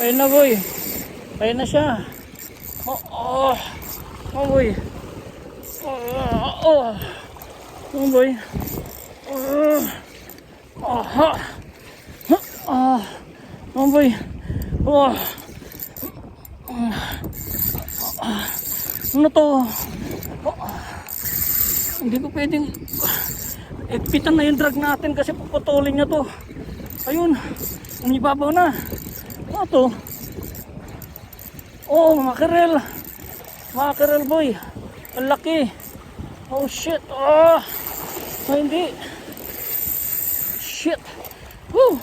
Ayun na boy. Ayun na siya. Oh, oh. Oh boy. Oh, oh. Oh boy. Oh. Aha. Ah. Oh boy. Oh. Ano to? Oh. Hindi ko pwedeng ikpitan na yung drag natin kasi puputulin niya to. Ayun. Ang ibabaw na. Ano to? Oh, mackerel. Mackerel boy. Ang laki. Oh shit. Oh. Oh hindi. Shit. Woo.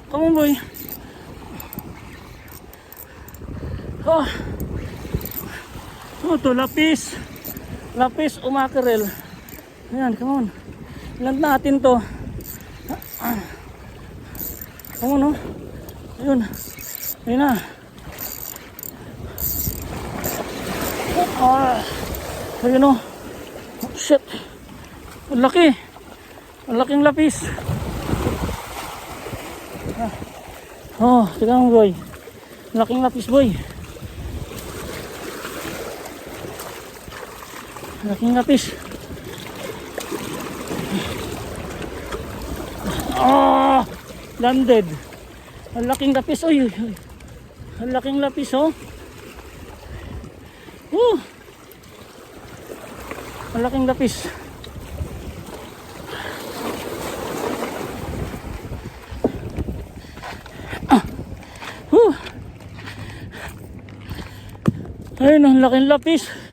Come on boy. Oh. Oh to, lapis. Lapis o mackerel. Ayan, come on. Ilan natin to. Come on, oh. Ayun. Ayun na. Ah. Ayun, oh. Oh, shit. Ang laki. Ang laking lapis. Ah. Oh, tignan mo boy. Ang laking lapis boy. Ang laking lapis. Ah, landed. Ang laking lapis, oy. Ang laking lapis, oh. Ang laking lapis. Ayun, ang laking lapis.